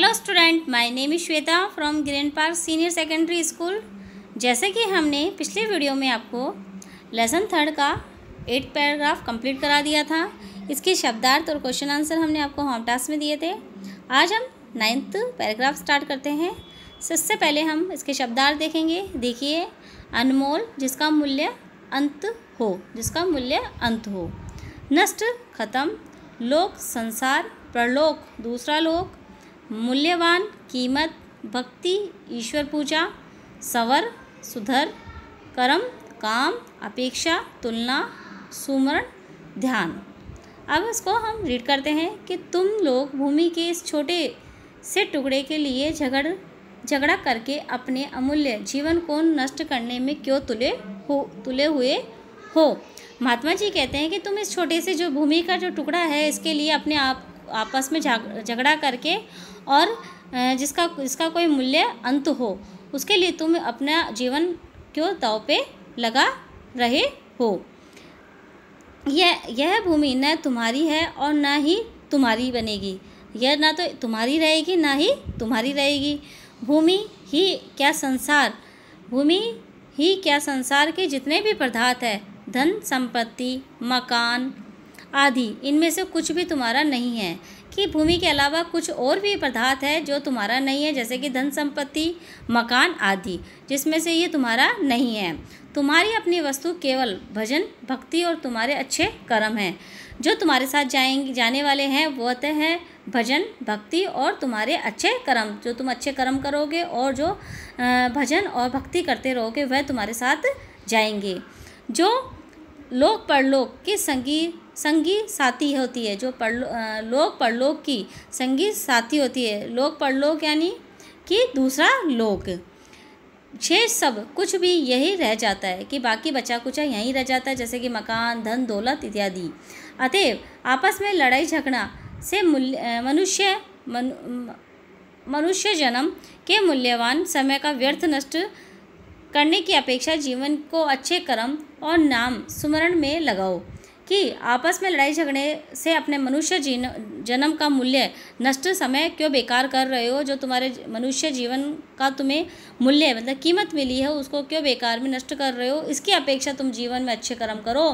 Hello student, my name is Shweta from green park senior secondary school. जैसे कि हमने पिछले वीडियो में आपको लेसन 3 का 8 पैराग्राफ कंप्लीट करा दिया था। इसके शब्दार्थ और क्वेश्चन आंसर हमने आपको होम टास्क में दिए थे। आज हम 9th पैराग्राफ स्टार्ट करते हैं। इससे पहले हम इसके शब्दार्थ देखेंगे। देखिए, अनमोल जिसका मूल्य अंत हो, नष्ट खत्म, लोक संसार, परलोक दूसरा लोक, मूल्यवान कीमत, भक्ति ईश्वर पूजा, सवर सुधर, कर्म काम, अपेक्षा तुलना, सुमरण ध्यान। अब इसको हम रीड करते हैं कि तुम लोग भूमि के इस छोटे से टुकड़े के लिए झगड़ा करके अपने अमूल्य जीवन को नष्ट करने में क्यों तुले हुए हो। महात्मा जी कहते हैं कि तुम इस छोटे से जो भूमि का जो टुकड़ा है, इसके लिए अपने आपस में झगड़ा करके और इसका कोई मूल्य अंत हो, उसके लिए तुम अपना जीवन क्यों दांव पे लगा रहे हो। यह भूमि न तुम्हारी है और न ही तुम्हारी बनेगी। यह ना तो तुम्हारी रहेगी ना ही तुम्हारी रहेगी। भूमि ही क्या संसार के जितने भी पदार्थ है, धन संपत्ति मकान आदि, इनमें से कुछ भी तुम्हारा नहीं है। कि भूमि के अलावा कुछ और भी पदार्थ है जो तुम्हारा नहीं है, जैसे कि धन संपत्ति मकान आदि, जिसमें से ये तुम्हारा नहीं है। तुम्हारी अपनी वस्तु केवल भजन भक्ति और तुम्हारे अच्छे कर्म हैं। जो तुम्हारे साथ जाने वाले हैं वो है भजन भक्ति और तुम्हारे अच्छे कर्म। जो तुम अच्छे कर्म करोगे और जो भजन और भक्ति करते रहोगे, वह तुम्हारे साथ जाएंगे। जो लोक परलोक की संगी साथी होती है, जो लोक परलोक की संगी साथी होती है। लोक परलोक यानी कि दूसरा लोक। शेष सब कुछ भी यही रह जाता है, कि बाकी बचा कुचा यहीं रह जाता है, जैसे कि मकान धन दौलत इत्यादि। अतएव आपस में लड़ाई झगड़ा से मनुष्य जन्म के मूल्यवान समय का व्यर्थ नष्ट करने की अपेक्षा जीवन को अच्छे कर्म और नाम सुमरण में लगाओ। कि आपस में लड़ाई झगड़े से अपने मनुष्य जन्म का मूल्य नष्ट समय क्यों बेकार कर रहे हो। जो तुम्हारे मनुष्य जीवन का तुम्हें मूल्य मतलब कीमत मिली है, उसको क्यों बेकार में नष्ट कर रहे हो। इसकी अपेक्षा तुम जीवन में अच्छे कर्म करो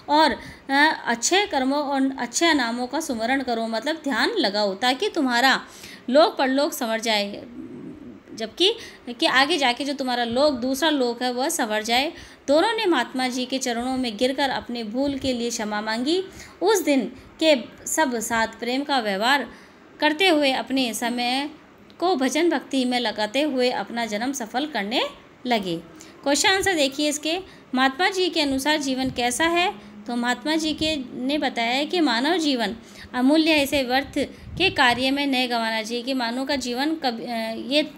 और अच्छे कर्मों और अच्छे नामों का सुमरण करो, मतलब ध्यान लगाओ, ताकि तुम्हारा लोक परलोक संवर जाए। जबकि कि आगे जाके जो तुम्हारा लोक दूसरा लोक है वह संवर जाए। दोनों ने महात्मा जी के चरणों में गिरकर अपने भूल के लिए क्षमा मांगी। उस दिन के सब साथ प्रेम का व्यवहार करते हुए अपने समय को भजन भक्ति में लगाते हुए अपना जन्म सफल करने लगे। क्वेश्चन आंसर देखिए इसके। महात्मा जी के अनुसार जीवन कैसा है। तो महात्मा जी ने बताया है कि मानव जीवन अमूल्य है, इसे व्यर्थ के कार्य में नहीं गंवाना चाहिए। कि मानव का जीवन ये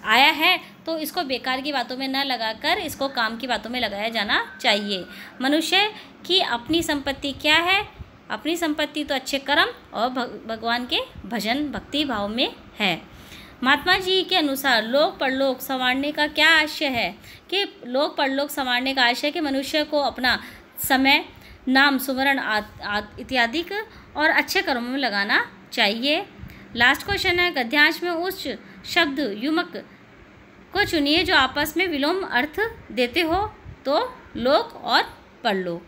आया है तो इसको बेकार की बातों में न लगाकर इसको काम की बातों में लगाया जाना चाहिए। मनुष्य की अपनी संपत्ति क्या है। अपनी संपत्ति तो अच्छे कर्म और भगवान के भजन भक्ति भाव में है। महात्मा जी के अनुसार लोक परलोक संवारने का क्या आशय है। कि लोक परलोक संवारने का आशय है कि मनुष्य को अपना समय नाम सुमरण इत्यादि और अच्छे कर्मों में लगाना चाहिए। लास्ट क्वेश्चन है, गद्यांश में उस शब्द युमक को चुनिए जो आपस में विलोम अर्थ देते हो। तो लोक और परलोक।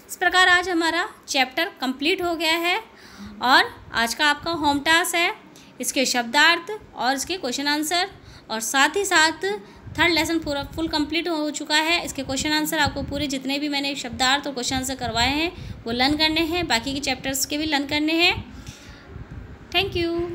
इस प्रकार आज हमारा चैप्टर कंप्लीट हो गया है और आज का आपका होम टास्क है इसके शब्दार्थ और इसके क्वेश्चन आंसर, और साथ ही साथ 3rd लेसन पूरा फुल कंप्लीट हो चुका है। इसके क्वेश्चन आंसर आपको पूरे जितने भी मैंने शब्दार्थ और क्वेश्चन आंसर करवाए हैं वो लर्न करने हैं, बाकी के चैप्टर्स के भी लर्न करने हैं। Thank you.